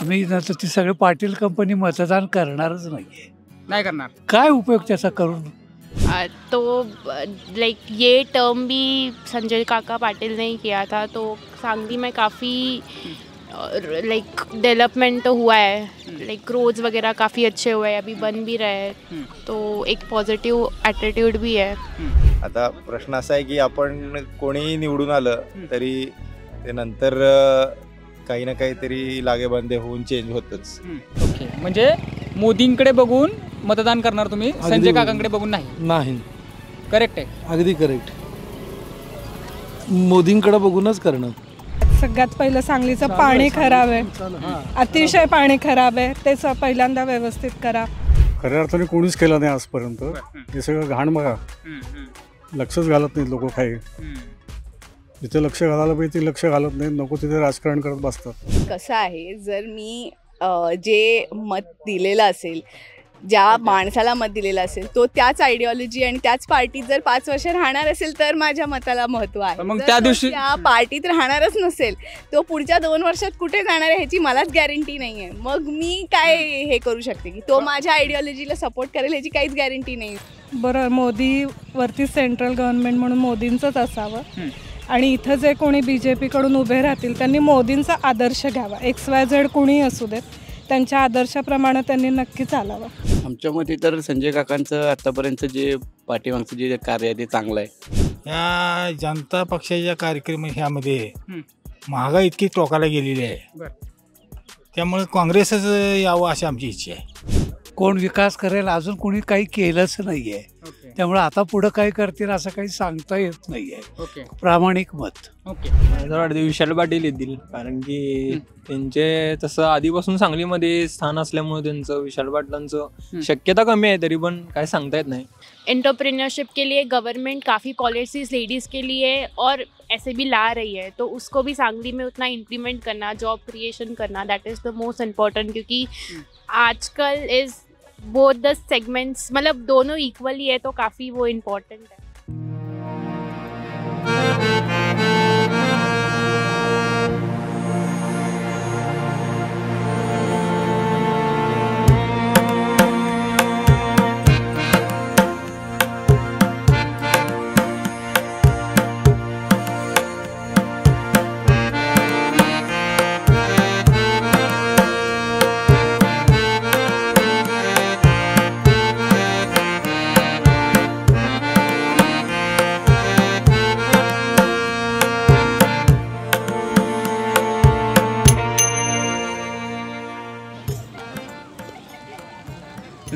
आम्ही नंतर ती सगळे पाटील कंपनी मतदान करणारच नाहीये. नाही करणार. काय उपयोग त्याचा करून? तो लाइक ये टर्म भी संजय काका पाटिल ने ही किया था, तो सांगली में काफ़ी लाइक डेवलपमेंट तो हुआ है, लाइक रोड्स वगैरह काफ़ी अच्छे हुए हैं, अभी बन भी रहे हैं, तो एक पॉझिटिव्ह ॲटिट्यूड भी आहे. आता प्रश्न असा आहे की आपण कोणीही निवडून आलं तरी ते नंतर काही ना काहीतरी लागेबांधे होऊन चेंज होतच. ओके, म्हणजे मोदींकडे बघून मतदान करणार तुम्ही, संजय काकांकडे बघून नाही? नाही. करेक्ट आहे. अगदी करेक्ट. मोदींकडे बघूनच करणार. सगळ्यात पहिलं सांगलीचं पाणी खराब आहे, अतिशय पाणी खराब आहे, ते पहिल्यांदा व्यवस्थित करा. खऱ्या अर्थाने कोणीच केलं नाही आजपर्यंत. हे सगळं घाण बघा, लक्षच घालत नाहीत लोक. काही जिथे लक्ष घालायला पाहिजे ते लक्ष घालत नाहीत, नको तिथे राजकारण करत बसतात. कसं आहे, जर मी जे मत दिलेलं असेल, ज्या माणसाला मत दिलेलं असेल, तो त्याच आयडिओलॉजी आणि त्याच पार्टीत जर 5 वर्ष राहणार असेल तर माझ्या मताला महत्त्व आहे. मग त्या दिवशी त्या पार्टीत राहणारच नसेल, तो पुढच्या 2 वर्षात कुठे जाणार आहे ह्याची मलाच गॅरंटी नाही आहे. मग मी काय हे करू शकते की तो माझ्या आयडिओलॉजीला सपोर्ट करेल ह्याची काहीच गॅरंटी नाही. बरं, मोदीवरती सेंट्रल गव्हर्नमेंट म्हणून मोदींचंच असावं आणि इथं जे कोणी BJP कडून उभे राहतील त्यांनी मोदींचा आदर्श घ्यावा. XYZ कोणी असू देत, त्यांच्या आदर्शाप्रमाणे त्यांनी नक्की चालावं. आमच्या मते तर संजय काकांचं आतापर्यंत जे पाठीमागचं जे कार्य आहे ते चांगलं आहे. या जनता पक्षाच्या कार्यक्रम ह्यामध्ये महागाई इतकी टोकाला गेलेली आहे, त्यामुळे काँग्रेसच यावं अशी आमची इच्छा आहे. कोण विकास करेल अजून कोणी काही केलंच नाहीये, त्यामुळे आता पुढे काय करतील असं काही सांगता येत नाहीये. प्रामाणिक मत. मला वाटतं विशाल पाटील येतील, कारण की त्यांचे तसं आधीपासून सांगलीमध्ये स्थान असल्यामुळे त्यांचं विशाल पाटलांचं शक्यता कमी आहे, तरी पण काय सांगता येत नाही. एंटरप्रेन्योरशिप के लिए गवर्नमेंट काफ़ी पॉलिसीज़ लेडीज़ के लिए और ऐसे भी ला रही है, तो उसको भी सांगली में उतना इम्प्लीमेंट करना, जॉब क्रिएशन करना, that is the most important. क्योंकि आजकल इज़ बोथ द सेगमेंट्स, मतलब दोनों इक्वली है, तो काफ़ी वो इम्पोर्टेंट है.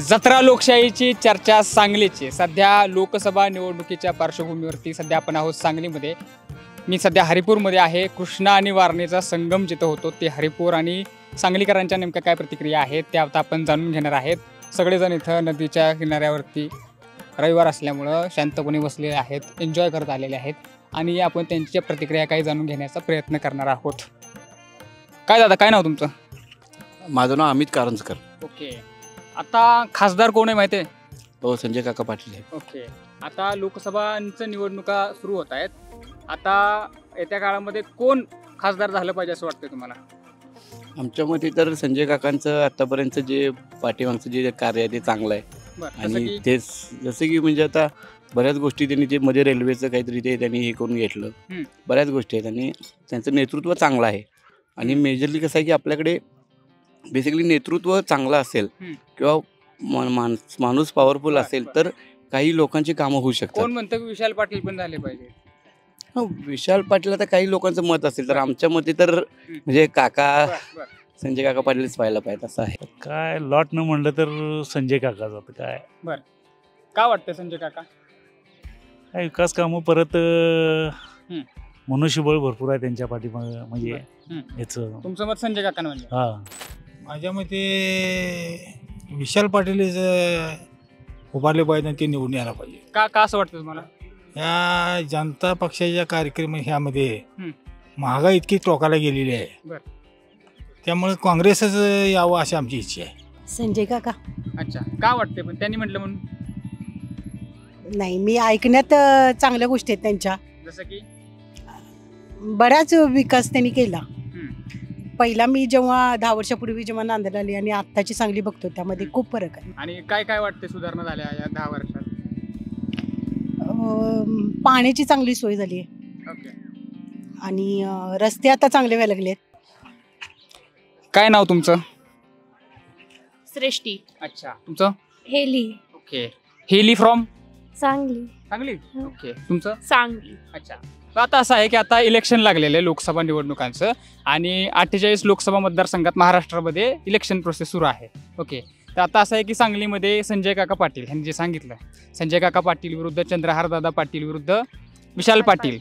जत्रा लोकशाहीची चर्चा सांगलीची. सध्या लोकसभा निवडणुकीच्या पार्श्वभूमीवरती सध्या आपण आहोत सांगलीमध्ये. मी सध्या हरिपूरमध्ये आहे. कृष्णा आणि वारणेचा संगम जिथं होतो ते हरिपूर आणि सांगलीकरांच्या नेमक्या काय प्रतिक्रिया आहेत त्या आता आपण जाणून घेणार आहेत. सगळेजण इथं नदीच्या किनाऱ्यावरती रविवार असल्यामुळं शांतपणे बसलेले आहेत, एन्जॉय करत आलेले आहेत आणि आपण त्यांच्या प्रतिक्रिया काही जाणून घेण्याचा प्रयत्न करणार आहोत. काय दादा, काय नाव तुमचं? माझं नाव अमित कारंजकर. ओके. आता खासदार कोण आहे माहिती आहे? हो, संजय काका पाटील आहे. ओके. आता लोकसभांच्या निवडणुका सुरू होत आहेत. आता येत्या काळामध्ये कोण खासदार झालं पाहिजे असं वाटतं तुम्हाला? आमच्या मते तर संजय काकांचं आतापर्यंत जे पाठीमागचं जे कार्य आहे ते चांगलं आहे. आणि तेच जसं की म्हणजे आता बऱ्याच गोष्टी त्यांनी जे मध्ये रेल्वेचं काहीतरी ते त्यांनी हे करून घेतलं, बऱ्याच गोष्टी आहेत आणि त्यांचं नेतृत्व चांगलं आहे. आणि मेजरली कसं आहे की आपल्याकडे बेसिकली नेतृत्व चांगलं असेल किंवा माणूस पॉवरफुल असेल तर काही लोकांची कामं होऊ शकतात. कोण म्हणतं विशाल पाटील पण झाले पाहिजे? हो, विशाल पाटील आता काही लोकांचं मत असेल तर आमच्या मते तर म्हणजे काका संजय काका पाटीलच व्हायला पाहिजे असं आहे. काय लॉट न म्हणलं तर संजय काका जातं. काय बरं, का वाटतं संजय काका? काय विकास कामं, परत मनुष्यबळ भरपूर आहे त्यांच्या पाठीमागं. म्हणजे याचं तुमचं मत संजय काका म्हणजे? हा, माझ्या मते विशाल पाटील उभारले पाहिजे आणि ते निवडून यायला पाहिजे. का असं वाटतं तुम्हाला? या जनता पक्षाच्या कार्यक्रम ह्यामध्ये महागाई इतकी टोकाला गेलेली आहे, त्यामुळे काँग्रेसच यावं अशी आमची इच्छा आहे. संजय काका. अच्छा, का वाटते? पण त्यांनी म्हटलं म्हणून नाही, मी ऐकण्यात चांगल्या गोष्टी आहेत त्यांच्या. जसं की बराच विकास त्यांनी केला. पहिला मी जेव्हा 10 वर्षापूर्वी जेव्हा नांदेड आली आणि आत्ताची सांगली बघतो त्यामध्ये खूप फरक आहे. आणि काय काय वाटते सुधारणा झाल्या या 10 वर्षात? पाण्याची चांगली सोय झाली आहे ओके. आणि रस्ते आता चांगले व्हायला लागलेत. काय नाव तुमचं? सृष्टी. अच्छा, तुमचं? Heli. Okay. Heli from Sangli. Sangli. Okay. तुमचं? सांगली. अच्छा. आता असं आहे की आता इलेक्शन लागलेलं आहे लोकसभा निवडणुकांचं आणि 48 लोकसभा मतदारसंघात महाराष्ट्रामध्ये इलेक्शन प्रोसेस सुरू आहे. ओके. तर आता असं आहे की सांगलीमध्ये संजय काका पाटील यांनी जे सांगितलं, संजय काका पाटील विरुद्ध चंद्रहारदादा पाटील विरुद्ध विशाल पाटील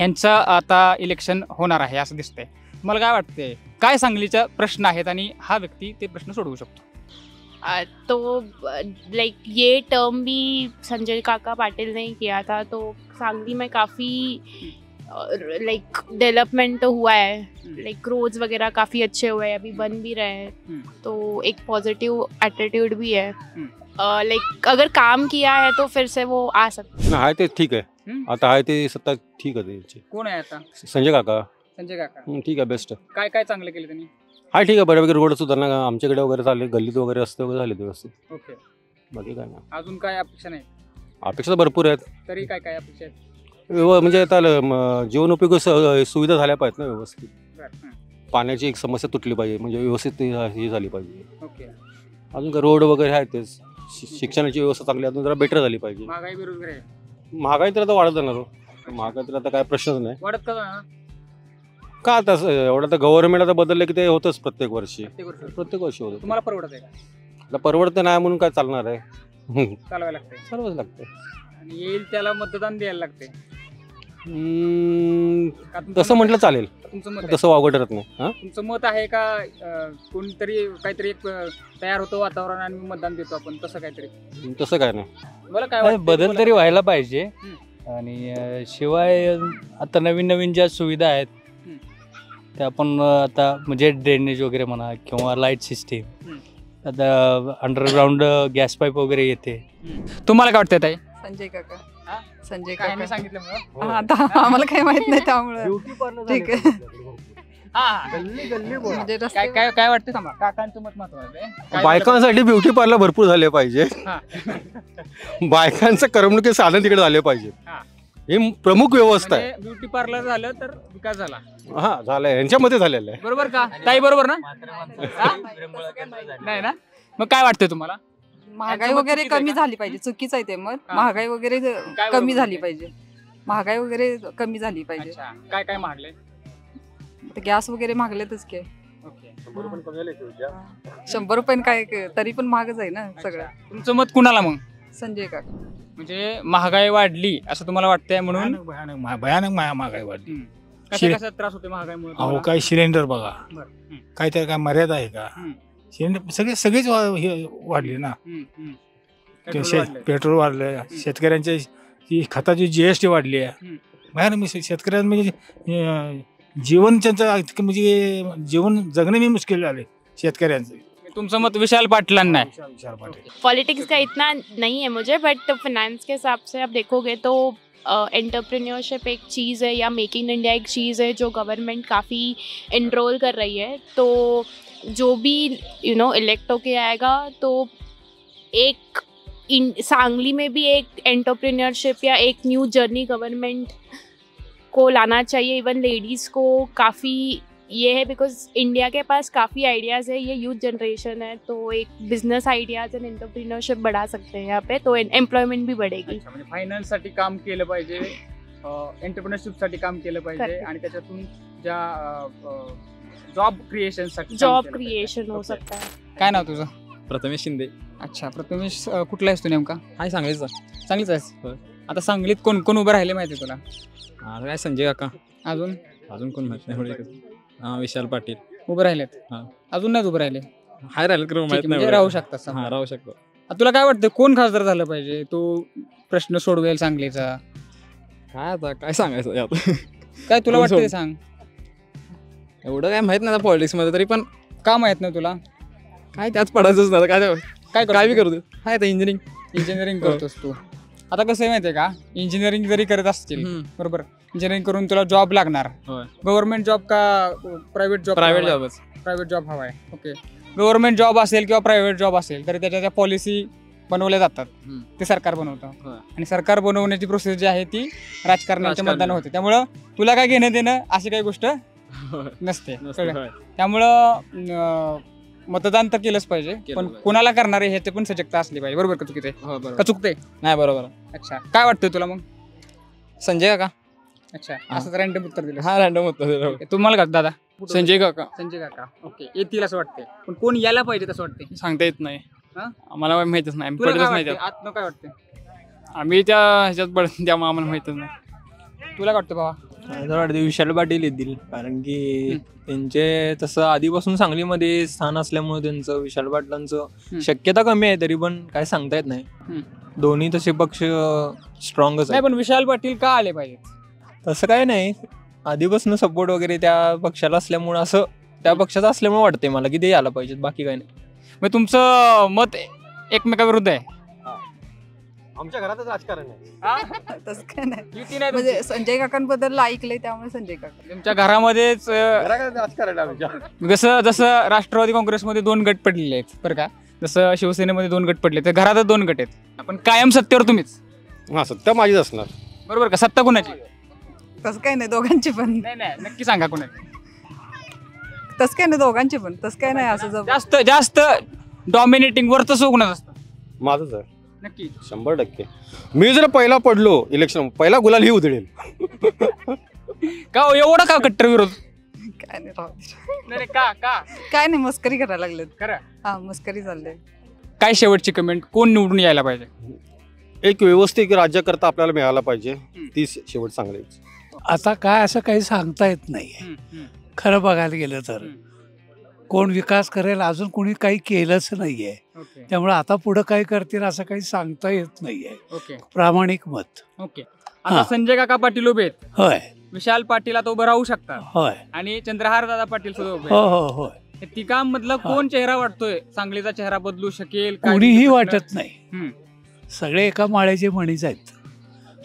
यांचं आता इलेक्शन होणार आहे असं दिसतंय. मला काय वाटतंय, काय सांगलीचा प्रश्न आहेत आणि हा व्यक्ती ते प्रश्न सोडवू शकतो? तो लाइक ये टर्म भी संजय काका पाटिल ने किया था, तो सांगली में काफ़ी लाइक डेवलपमेंट तो हुआ है, लाइक रोड्स वगैरह काफ़ी अच्छे हुए हैं, अभी बन भी रहे हैं, तो एक पॉजिटिव एटीट्यूड भी है. लाइक अगर काम किया है तो फिर से वो आ सकते आहे ते ठीक आहे. आता आहे ते सत्ता ठीक आहे त्यांची. कोण आहे आता? संजय काका. संजय काका ठीक आहे, बेस्ट. काय काय चांगलं केलं त्यांनी? हा ठीक आहे, बऱ्यापैकी रोड सुधारणा आमच्याकडे वगैरे झाले, गल्लीत वगैरे रस्ते वगैरे झाले व्यवस्थित. ओके. बाकी काय नाही. अजून काय अपेक्षा नाही? अपेक्षा भरपूर आहेत. तरी काय काय अपेक्षा आहेत? म्हणजे आता जीवनोपयोगी सुविधा झाल्या पाहिजेत ना व्यवस्थित. पाण्याची एक समस्या तुटली पाहिजे, म्हणजे व्यवस्थित ही झाली पाहिजे. ओके. अजून काय रोड वगैरे आहेत तेच. शिक्षणाची व्यवस्था चांगली अजून जरा बेटर झाली पाहिजे. महागाई बेरोजगारी आहे. महागाई तर आता वाढत जाणार. महागाई तर आता काय प्रश्नच नाही. वाढत का जाणार? का तसं एवढं तर गव्हर्नमेंट आता बदललं की ते होतच प्रत्येक वर्षी होतं. तुम्हाला परवडत आहे का? आता परवडतं नाही म्हणून काय चालणार आहे. चालवायला लागते. चालवायच लागते. आणि येईल त्याला मतदान द्यायला लागते. तसं म्हटलं चालेल. तुमचं मत तसं वावगं ठरत नाही. तुमचं मत आहे का कोणतरी काहीतरी एक तयार होतं वातावरण आणि मतदान देतो आपण, तसं काहीतरी? तसं काय नाही. मला काय वाटतं, बदल तरी व्हायला पाहिजे. आणि शिवाय आता नवीन नवीन ज्या सुविधा आहेत त्या आपण आता म्हणजे ड्रेनेज वगैरे म्हणा किंवा लाईट सिस्टीम, आता अंडरग्राऊंड गॅस पाईप वगैरे येते. तुम्हाला काय वाटतं ताई? संजय काका. संजय काय काका सांगितलं मला? आता आम्हाला काही माहित नाही त्यामुळे ठीक आहे. म्हणजे काय काय काय वाटतं? थांबा, काकांचं मत महत्वाचं आहे. बायकांसाठी ब्युटी पार्लर भरपूर झाले पाहिजे. बायकांचं करमणुकी साधन तिकडे झाले पाहिजे. ही प्रमुख व्यवस्था आहे. ब्युटी पार्लर झालं तर विकास झाला. हा झालाय, यांच्यामध्ये झालेला आहे. बरोबर का ताई? बरोबर ना? नाही ना? मग काय वाटतंय तुम्हाला? महागाई वगैरे कमी झाली पाहिजे. चुकीचं आहे ते मत. महागाई वगैरे कमी झाली पाहिजे. महागाई वगैरे कमी झाली पाहिजे. काय काय महागले? गॅस वगैरे महागलेतच की. 100 रुपये काय तरी पण महागच आहे ना सगळं. तुमचं मत कुणाला मग? संजय काका. म्हणजे महागाई वाढली असं तुम्हाला वाटतंय म्हणून? भयानक महागाई वाढली. कसा त्रास होते महागाईमुळे? अहो काय सिलेंडर बघा, काय त्या काय मर्यादा आहे का? सिलेंडर सगळेच वाढले ना. पेट्रोल वाढलं, शेतकऱ्यांच्या खताची GST वाढली आहे. भयानक शेतकऱ्यांना म्हणजे जीवन त्यांचं म्हणजे जीवन जगणे मी मुश्किल झाले शेतकऱ्यांचं. तुमचं मत विशाल पाटलांना आहे? विशाल पाटील. पॉलिटिक्स का इतना नहीं है मुझे, बट फाइनेंस के हिसाब से आप देखोगे तो एंटरप्रेन्योरशिप एक चीज़ है, या मेक इन इंडिया एक चीज़ है जो गवर्नमेंट काफ़ी इनरोल कर रही है. तो जो भी इलेक्ट होके आएगा तो एक सांगली में भी एक एंटरप्रेन्योरशिप या एक न्यू जर्नी गवर्नमेंट को लाना चाहिए. इवन लेडीज़ को काफ़ी ये है, बिकॉज इंडिया के पास काफ़ी आइडियाज़ है, ये यूथ जनरेशन है, तो एक बिजनेस आइडियाज़ एंड एंटरप्रेन्योरशिप बढ़ा सकते हैं यहाँ पे, तो एम्प्लॉयमेंट भी बढ़ेगी. म्हणजे फायनान्ससाठी काम केलं पाहिजे, एंटरप्रेन्योरशिपसाठी काम केलं पाहिजे आणि त्याच्यातून ज्या जॉब क्रिएशन हो सकता है. काय नाव तुझं? प्रथमेश शिंदे. अच्छा, प्रथमेश कुठला आहेस तू नेमका? हाय, सांगलीचा. सांगलीच आहेस? आता सांगलीत कोण कोण उभं राहिले माहिती तुला? काय संजय काका. अजून कोण माहित नाही. विशाल पाटील उभं राहिलेत. अजून नाही उभं राहिले? हाय राहिले माहित नाही. राहू शकतात. राहू शकतो. तुला काय वाटतं कोण खासदार झालं पाहिजे? तो प्रश्न सोडवेल सांगलीचा. काय आता काय सांगायचं? काय तुला वाटतं ते सांग. एवढं काय माहित नाही पॉलिटिक्स मध्ये, तरी पण का माहित नाही तुला? काय त्याच पडायचंच नाही. काय काय बी करतो. हाय तर इंजिनिअरिंग करतोस तू. आता कसं आहे माहिती आहे का, इंजिनिअरिंग जरी करत असतील बरोबर, जेणेकरून करून तुला जॉब लागणार. गव्हर्नमेंट जॉब का प्रायव्हेट जॉब? प्रायव्हेट जॉबच. प्रायव्हेट जॉब हवा आहे. ओके. गव्हर्नमेंट जॉब असेल किंवा प्रायव्हेट जॉब असेल तर त्याच्या पॉलिसी बनवल्या जातात, ते सरकार बनवतं. आणि सरकार बनवण्याची प्रोसेस जी आहे ती राजकारणाच्या मतदान होते. त्यामुळं तुला काय घेणं देणं अशी काही गोष्ट नसते. त्यामुळं मतदान तर केलंच पाहिजे, पण कोणाला करणार आहे ह्याची पण सजगता असली पाहिजे. बरोबर का चुकीचे का चुकते? नाही बरोबर. अच्छा, काय वाटतंय तुला मग? संजय काका. अच्छा, असं रँडम उत्तर दिलं. हा रँडम उत्तर दिलं. तुम्हाला का दादा? संजय काका. संजय काका. ओके, येतील असं वाटतंय, पण कोण यायला पाहिजे तसं वाटतंय? सांगता येत नाही, हा? आम्हाला माहितच नाही. तुला काय पडतच नाही वाटतंय? त्यात. आतनं काय वाटतंय? आम्ही त्या ह्याच्यात पडत त्यामुळे आम्हाला माहितच नाही. तुला काय वाटतं बाबा? मला वाटतं विशाल पाटील येतील, कारण की त्यांचे तसं आधीपासून सांगलीमध्ये स्थान असल्यामुळे त्यांचं विशाल पाटलांचं शक्यता कमी आहे, तरी पण काय सांगता येत नाही. दोन्ही तसे पक्ष स्ट्रॉंगच नाही, आहे. पण विशाल पाटील का आले पाहिजेत? तसं काय नाही, आधीपासून सपोर्ट वगैरे त्या पक्षाला असल्यामुळे, असं त्या पक्षाचं असल्यामुळे वाटते मला की ते यायला पाहिजेत, बाकी काय नाही. मग तुमचं मत एकमेकाविरुद्ध आहे? आमच्या घरातच राजकारण आहे. तसं काय नाही, युती नाही म्हणजे तुमची? संजय काकांबद्दल ऐकलंय त्यामुळे संजय काका. तुमच्या घरामध्येच राजकारण आहे आमच्या. जसं राष्ट्रवादी काँग्रेसमध्ये 2 गट पडलेले आहेत बरं का, जसं शिवसेनेमध्ये 2 गट पडले, तर घरातच 2 गट आहेत. आपण कायम सत्तेवर तुम्हीच? हा, सत्ता माझीच असणार. बरोबर का? सत्ता कोणाची? तसं काय नाही, दोघांची पण. नाही, नक्की सांगा कोणाची. तसं काय नाही, दोघांची पण. तसं काय नाही, असं जास्त डॉमिनेटिंग वर्चस्व कोणाचं असतं? माझंच आहे. नक्की 100%. मी जर पहिला पडलो इलेक्शन, पहिला गुलाल ही उधळेल. का हो, एवढा का कट्टर विरोध? काय नाही, राहू दे. नाही का काय नाही, मस्करी करायला लागलेत. खरं? हा, मस्करी चाललंय. काय शेवटची कमेंट, कोण निवडून यायला पाहिजे? एक व्यवस्थित राज्यकर्ता आपल्याला मिळाला पाहिजे, ती शेवट चांगली. आता काय असं काही सांगता येत नाही. खरं बघायला गेलं तर कोण विकास करेल, अजून कोणी काही केलंच नाहीये. त्यामुळे आता पुढे काय करतील असं काही सांगता येत नाहीये. ओके, प्रामाणिक मत. ओके. आता संजय काका पाटील उभे आहेत. होय. विशाल पाटील आता उभं राहू शकतात. होय. आणि चंद्रहार दादा पाटील सुद्धा उभे हो आहेत. हो होय. हे तिघांमधलं कोण चेहरा वाटतोय सांगलीचा चेहरा बदलू शकेल? काय कुणीही प्रश्न? वाटत नाही. सगळे एका माळ्याचे मणीच आहेत.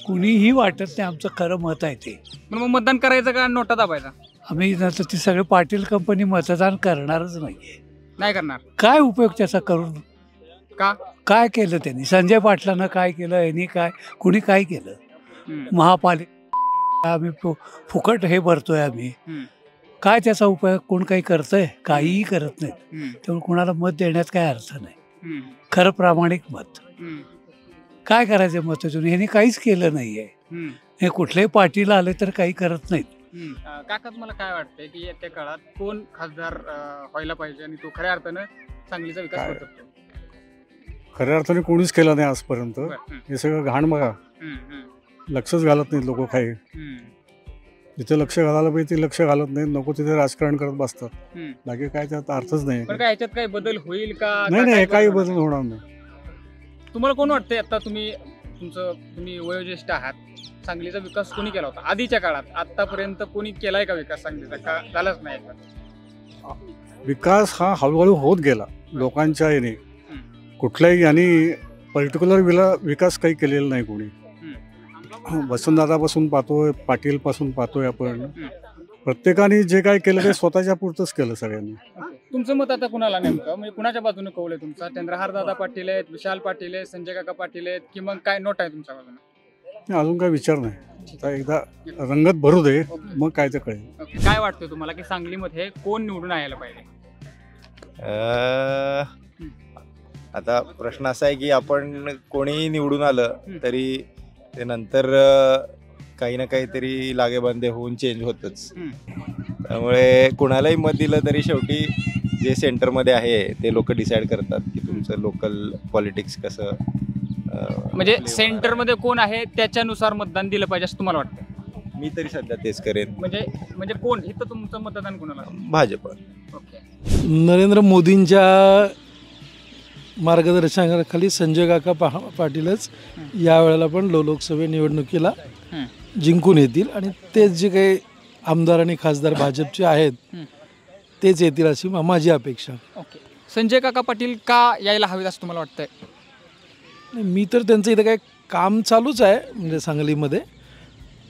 कुणीही वाटत नाही. आमचं खरं मत आहे ते. पण मग मतदान करायचं का नोटा दाबायचा? आम्ही नंतर ती सगळे पाटील कंपनी मतदान करणारच नाहीये. नाही करणार. काय उपयोग त्याचा करून? का? काय केलं त्यांनी? संजय पाटलानं काय केलं? यांनी काय? कुणी काय केलं? महापालिका आम्ही फुकट हे भरतोय आम्ही. काय त्याचा उपयोग? कोण काही करतंय? काहीही करत नाहीत. त्यामुळे कुणाला मत देण्यात काय अर्थ नाही. खरं प्रामाणिक मत. काय करायचं मतातून? ह्यांनी काहीच केलं नाहीये. हे कुठल्याही पार्टीला आले तर काही करत नाहीत. काका, तुम्हाला काय वाटतंय की येत्या काळात कोण खासदार व्हायला पाहिजे आणि तो खऱ्या अर्थानं सांगलीचा विकास करू शकतो? खऱ्या अर्थाने कोणीच केलं नाही आजपर्यंत. हे सगळं घाण बघा, लक्षच घालत नाहीत लोक. काही जिथे लक्ष घालायला पाहिजे ते लक्ष घालत नाहीत. नको तिथे राजकारण करत बसतात. बाकी काय त्यात अर्थच नाही. पण काय ह्याच्यात काही बदल होईल का? नाही, काही बदल होणार नाही. तुम्हाला कोण वाटतंय आता तुम्ही वयोज्येष्ठ आहात, सांगलीचा विकास कोणी केला होता आधीच्या काळात? आतापर्यंत कोणी केलाय का विकास सांगलीचा? का झालाच नाही? विकास हा हळूहळू होत गेला लोकांच्या याने. कुठल्याही यांनी पर्टिक्युलर विकास काही केलेला नाही कोणी. वसंतदादापासून पाहतोय, पाटील पासून पाहतोय आपण. प्रत्येकाने जे काय केलं ते स्वतःच्या पुरतच केलं सगळ्यांनी. तुमचं मत आता कुणाला नेमकं, म्हणजे कुणाच्या बाजूने कौल आहे तुमचा? चंद्रहार दादा पाटील आहेत, विशाल पाटील आहेत, संजय काका पाटील आहेत, की मग काय नोट आहे तुमच्या बाजूने? अजून काय विचार नाही. आता एकदा रंगत भरू दे, मग काय ते कळेल. काय वाटतंय तुम्हाला की सांगलीमध्ये कोण निवडून यायला पाहिजे? आता प्रश्न असा आहे की आपण कोणीही निवडून आलं तरी ते नंतर काही ना काहीतरी लागेबांधे होऊन चेंज होतच. त्यामुळे कुणालाही मत दिलं तरी शेवटी जे सेंटरमध्ये आहे ते लोक डिसाईड करतात की तुमचं लोकल पॉलिटिक्स कसं. म्हणजे सेंटरमध्ये कोण आहे त्याच्यानुसार मतदान दिलं पाहिजे असं तुम्हाला वाटतं? मी तरी सध्या तेच करेन. म्हणजे कोण इथं तुमचं मतदान कोणाला? भाजप. नरेंद्र मोदींच्या मार्गदर्शनाखाली संजय काका पाटीलच यावेळेला पण लोकसभा निवडणुकीला जिंकून येतील आणि तेच जे काही आमदार आणि खासदार भाजपचे आहेत तेच येतील अशी माझी अपेक्षा. ओके. संजय काका पाटील का यायला हवेत असं तुम्हाला वाटतंय? मी तर त्यांचं इथं काय काम चालूच आहे म्हणजे सांगलीमध्ये,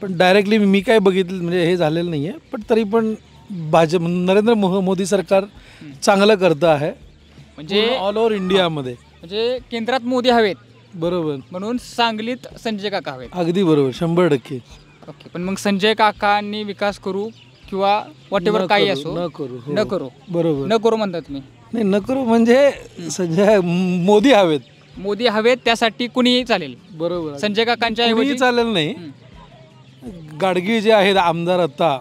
पण डायरेक्टली मी काय बघितलं म्हणजे हे झालेलं नाही आहे, पण तरी पण भाजप नरेंद्र मोदी सरकार चांगलं करतं आहे म्हणजे ऑल ओव्हर इंडियामध्ये. म्हणजे केंद्रात मोदी हवेत, बरोबर, म्हणून सांगलीत संजय काका हवेत. अगदी बरोबर, 100%. ओके, पण मग संजय काकांनी विकास करू किंवा वॉट एव्हर काही असो न करू, हो. न करू, बरोबर, न करू म्हणता तुम्ही? नाही, न करू म्हणजे संजय मोदी हवेत, मोदी हवेत, त्यासाठी कुणीही चालेल. बरोबर, संजय काकांच्या कोणीही ऐवजी चालेल नाही. गाडगी जे आहेत आमदार आता,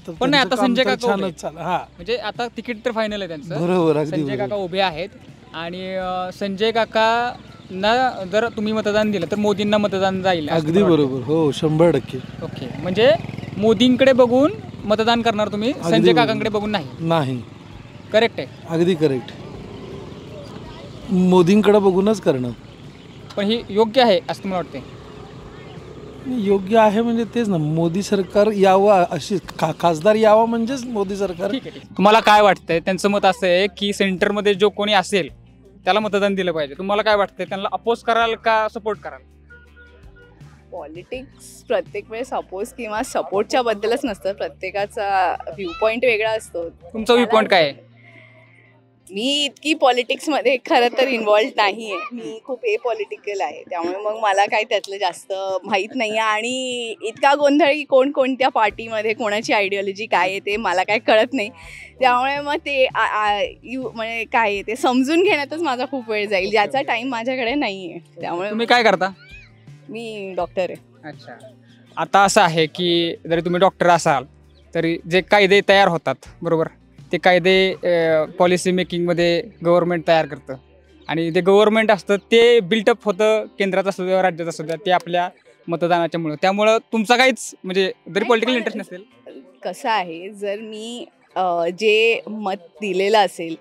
तर पण नाही, त्यांचं आता काम संजय तर काका उभे छानच चाललं. हा, म्हणजे आता तिकीट तर फायनल आहे त्यांचं. बरोबर, अगदी संजय बरोबर. काका उभे आहेत आणि संजय काकांना जर तुम्ही मतदान दिलं तर मोदींना मतदान जाईल असं अगदी मला वाटतं. बरोबर, हो, 100%. ओके, म्हणजे मोदींकडे बघून मतदान करणार तुम्ही, संजय बरोबर. काकांकडे बघून नाही. नाही, करेक्ट आहे. अगदी करेक्ट. मोदींकडे बघूनच करणं पण ही योग्य आहे असं तुम्हाला वाटते? योग्य आहे म्हणजे तेच ना, मोदी सरकार यावं, अशी खासदार यावा म्हणजेच मोदी सरकार. तुम्हाला काय वाटतंय? त्यांचं मत असं आहे की सेंटरमध्ये जो कोणी असेल त्याला मतदान दिलं पाहिजे. तुम्हाला काय वाटतंय? त्यांना अपोज कराल का सपोर्ट कराल? पॉलिटिक्स प्रत्येक वेळेस अपोज किंवा सपोर्टच्या बद्दलच नसतं, प्रत्येकाचा व्ह्यू पॉईंट वेगळा असतो. तुमचा व्ह्यू पॉईंट काय आहे? मी इतकी पॉलिटिक्समध्ये खरं तर इन्व्हॉल्व नाही आहे, मी खूप पॉलिटिकल आहे, त्यामुळे मग मला काही त्यातलं जास्त माहीत नाही आहे. आणि इतका गोंधळ की कोणत्या पार्टीमध्ये कोणाची आयडिओलॉजी काय आहे ते मला काय कळत नाही, त्यामुळे मग ते म्हणजे काय आहे ते समजून घेण्यातच माझा खूप वेळ जाईल, ज्याचा टाईम माझ्याकडे नाही आहे. त्यामुळे तुम्ही काय करता? मी डॉक्टर आहे. अच्छा, आता असं आहे की जरी तुम्ही डॉक्टर असाल तरी जे कायदे तयार होतात, बरोबर, ते कायदे पॉलिसी मेकिंगमध्ये गव्हर्नमेंट तयार करतं आणि ते गव्हर्नमेंट असतं ते बिल्टअप होतं केंद्रात असू द्या राज्यात असू द्या, ते आपल्या मतदानाच्यामुळं. त्यामुळं तुमचा काहीच म्हणजे जरी पॉलिटिकल इंटरेस्ट नसेल. कसं आहे, जर मी जे मत दिलेलं असेल,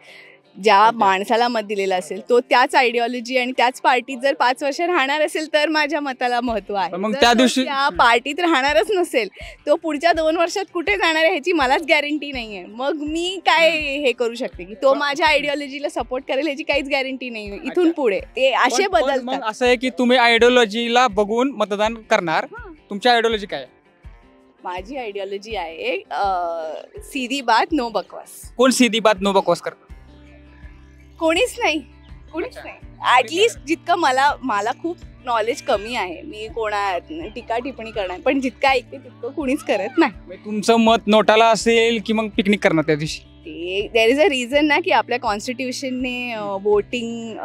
ज्या माणसाला मत दिलेलं असेल, तो त्याच आयडिओलॉजी आणि त्याच पार्टीत जर 5 वर्ष राहणार असेल तर माझ्या मताला महत्त्व आहे. मग जर त्या तो दिवशी त्या पार्टीत राहणारच नसेल, तो पुढच्या 2 वर्षात कुठे जाणार आहे ह्याची मलाच गॅरंटी नाही आहे. मग मी काय हे करू शकते की तो माझ्या आयडिओलॉजीला सपोर्ट करेल ह्याची काहीच गॅरंटी नाही आहे. इथून पुढे ते असे बदलतात. मग असं आहे की तुम्ही आयडिओलॉजीला बघून मतदान करणार. तुमची आयडिओलॉजी काय आहे? माझी आयडिओलॉजी आहे सीधी बात नो बकवास. कोण सीधी बात नो बकवास करतं? कोणीच नाही. ॲटलिस्ट जितकं मला खूप नॉलेज कमी आहे, मी कोणा टीका टिप्पणी करणार, पण जितकं ऐकते तितकं कुणीच करत नाही. तुमचं मत नोटाला असेल की मग पिकनिक करणार त्या दिवशी? देर इज अ रिझन ना की आपल्या कॉन्स्टिट्यूशनने वोटिंग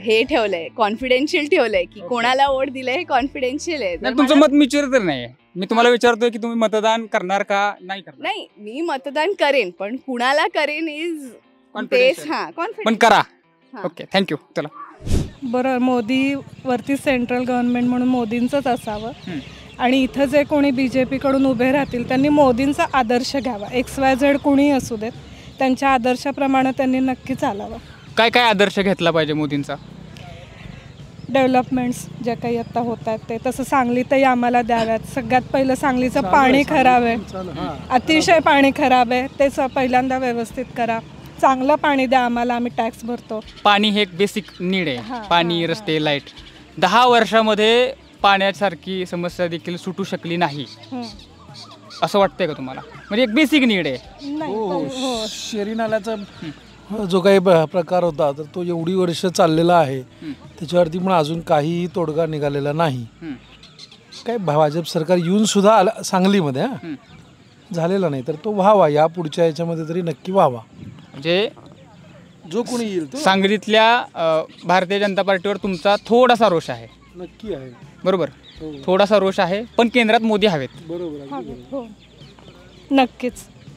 हे ठेवलंय, कॉन्फिडेन्शियल ठेवलंय की कोणाला वोट दिलंय हे कॉन्फिडेन्शियल आहे. तुमचं मत मिचर तर नाही. मी तुम्हाला विचारतोय की तुम्ही मतदान करणार का नाही करणार? नाही, मी मतदान करेन, पण कुणाला करेन इज तेच. हां, पण करा. Okay, thank you. चला. बरोबर, मोदीवरती सेंट्रल गव्हर्नमेंट म्हणून मोदींचंच असावं आणि इथं जे कोणी BJP कडून उभे राहतील त्यांनी मोदींचा आदर्श घ्यावा. XYZ कोणीही असू देत, त्यांच्या आदर्शाप्रमाणे त्यांनी नक्की चालावं. काय काय आदर्श घेतला पाहिजे मोदींचा? डेव्हलपमेंट्स ज्या काही आता होत आहेत ते, तसं सांगलीतही आम्हाला द्याव्यात. सगळ्यात पहिलं सांगलीचं पाणी खराब आहे, अतिशय पाणी खराब आहे, तेच पहिल्यांदा व्यवस्थित करा. चांगलं पाणी द्या आम्हाला, आम्ही टॅक्स भरतो. पाणी हे एक बेसिक नीड आहे. पाणी, रस्ते, लाईट. 10 वर्षामध्ये पाण्यासारखी समस्या देखील सुटू शकली नाही असं वाटतंय का तुम्हाला? म्हणजे एक बेसिक नीड आहे. शेरी नाल्याचा जो काही प्रकार होता तर तो एवढी वर्ष चाललेला आहे, त्याच्यावरती पण अजून काहीही तोडगा निघालेला नाही. काय भाजप सरकार येऊन सुद्धा सांगलीमध्ये झालेला नाही, तर तो व्हावा, या पुढच्या याच्यामध्ये तरी नक्की व्हावा. म्हणजे जो कोणी येईल सांगलीतल्या भारतीय जनता पार्टीवर तुमचा थोडासा रोष आहे? नक्की आहे. बरोबर, थोडासा रोष आहे, पण केंद्रात मोदी हवेत. बरोबर, नक्कीच.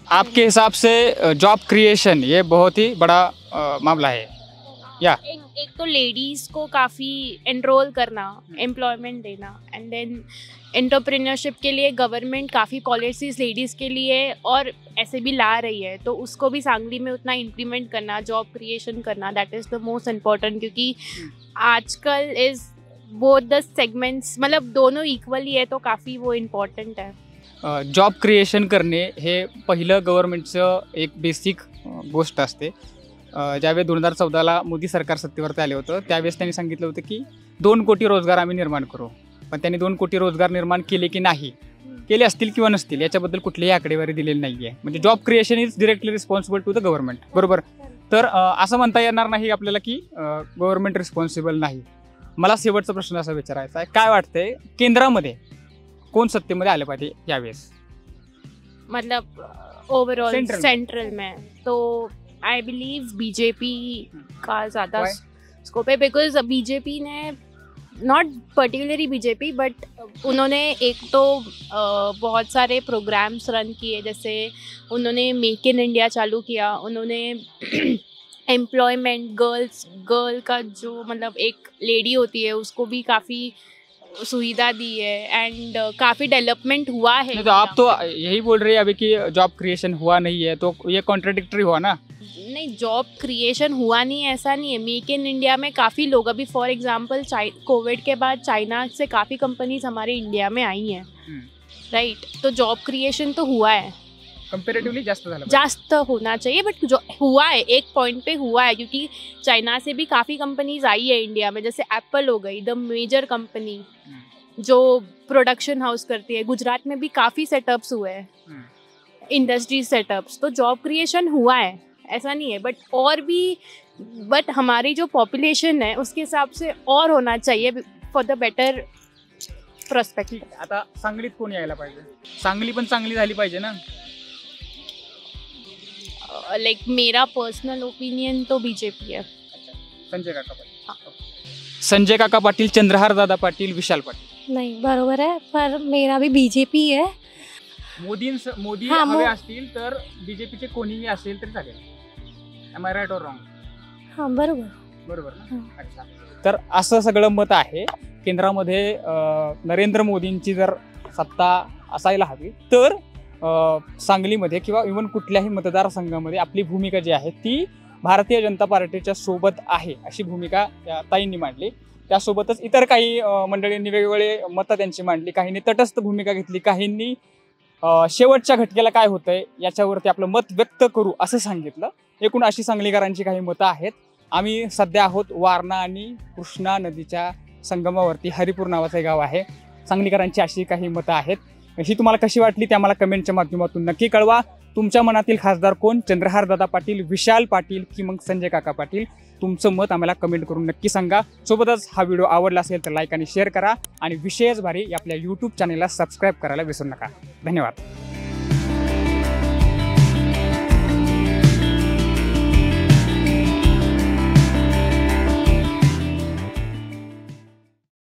आपके हिसाब से जॉब क्रिएशन ये बहुत ही बड़ा मामला है या? एक तो लेडीज़ को काफ़ी एनरोल करना, एम्प्लॉयमेंट देना, एंड देन एंटरप्रेन्योरशिप के लिए गवर्नमेंट काफ़ी पॉलिसीज़ लेडीज़ के लिए और ऐसे भी ला रही है, तो उसको भी सांगली में उतना इम्प्लीमेंट करना, जॉब क्रिएशन करना, that is the most important. क्योंकि आजकल इज़ बोथ द सेगमेंट्स, मतलब दोनों इक्वली है, तो काफ़ी वो इम्पॉर्टंट है. जॉब क्रिएशन करणे हे पहिलं गव्हर्नमेंटचं एक बेसिक गोष्ट असते. ज्यावेळेस 2014ला मोदी सरकार सत्तेवरती आले होतं त्यावेळेस त्यांनी सांगितलं होतं की 2 कोटी रोजगार आम्ही निर्माण करू, पण त्यांनी 2 कोटी रोजगार निर्माण केले की नाही केले असतील किंवा नसतील याच्याबद्दल कुठलीही आकडेवारी दिलेली नाही आहे. म्हणजे job creation is directly responsible to the government, बरोबर. तर असं म्हणता येणार नाही आपल्याला की गव्हर्नमेंट रिस्पॉन्सिबल नाही. मला शेवटचा प्रश्न असा विचारायचा आहे, काय वाटतंय केंद्रामध्ये कोण सत्तेमध्ये आले पाहिजे यावेळेस? मतलब ओवरऑल Central. सेंट्रल में तो आई बिलीव बीजेपी का ज़्यादा स्कोप है, बिकॉज बीजेपी ने नॉट पर्टिकुलरली बीजेपी बट उन्होंने एक तो बहुत सारे प्रोग्राम्स रन किए, जैसे उन्होंने मेक इन इंडिया चालू किया, उन्होंने एम्प्लॉयमेंट गर्ल का जो मतलब एक लेडी होती है उसको भी काफ़ी सुविधा दी है एंड काफ़ी डेवलपमेंट हुआ है. तो आप तो यही बोल रहे हैं अभी कि जॉब क्रिएशन हुआ नहीं है, तो ये कॉन्ट्राडिक्टरी हुआ ना. नहीं, जॉब क्रिएशन हुआ नहीं है ऐसा नहीं है. मेक इन इंडिया में काफ़ी लोग, अभी फॉर एग्जांपल कोविड के बाद चाइना से काफ़ी कंपनीज हमारे इंडिया में आई हैं, राइट. तो जॉब क्रिएशन तो हुआ है, कंपैरेटिवली जास्त होना चाहिए, बट जो हुआ है एक पॉइंट पे हुआ है, क्योंकि चाइना से भी काफ़ी कंपनीज आई है इंडिया में. जैसे एप्पल हो गई, द मेजर कंपनी जो प्रोडक्शन हाउस करती है. गुजरात में भी काफ़ी सेटअप्स हुए हैं, इंडस्ट्री सेटअप्स. तो जॉब क्रिएशन हुआ है, ऐसा नहीं है. बट हमारी जो पॉपुलेशन है उसके हिसाब से और होना चाहिए फॉर द बेटर प्रोस्पेक्ट. आता सांगलीत कोण यायला पाहिजे? सांगली पण चांगली झाली पाहिजे ना. लाइक मेरा पर्सनल ओपिनियन तो बीजेपी है. संजय काका पाटील. संजय काका पाटील, चंद्रहार दादा पाटील, विशाल पाटील. नाही, बरोबर आहे, पर मेरा भी बीजेपी आहे. मोदी हाँ, हवे असतील तर बीजेपीचे कोणीही असेल तरी चालेल. Am I right or wrong? हां, बरोबर ना. अच्छा, तर असं सगळं मत आहे. केंद्रामध्ये नरेंद्र मोदींची जर सत्ता असायला हवी तर सांगलीमध्ये किंवा इव्हन कुठल्याही मतदारसंघामध्ये आपली भूमिका जी आहे ती भारतीय जनता पार्टीच्या सोबत आहे अशी भूमिका या ताईंनी मांडली. त्यासोबतच इतर काही मंडळींनी वेगवेगळे मतं त्यांची मांडली. काहींनी तटस्थ भूमिका घेतली, काहींनी शेवटच्या घटकेला काय होतंय याच्यावरती आपलं मत व्यक्त करू असं सांगितलं. एकूण अशी सांगलीकरांची काही मतं आहेत. आम्ही सध्या आहोत वारणा आणि कृष्णा नदीच्या संगमावरती. हरिपूर नावाचं गाव आहे. सांगलीकरांची अशी काही मतं आहेत. ही तुम्हाला कशी वाटली ते आम्हाला कमेंटच्या माध्यमातून नक्की कळवा. तुमच्या मनातील खासदार कोण? चंद्रहार दादा पाटील, विशाल पाटील की मग संजय काका पाटील? तुमचं मत आम्हाला कमेंट करून नक्की सांगा. सोबतच हा व्हिडिओ आवडला असेल तर लाईक आणि शेअर करा आणि विशेष भारी आपल्या यूट्यूब चॅनलला सबस्क्राईब करायला विसरू नका. धन्यवाद.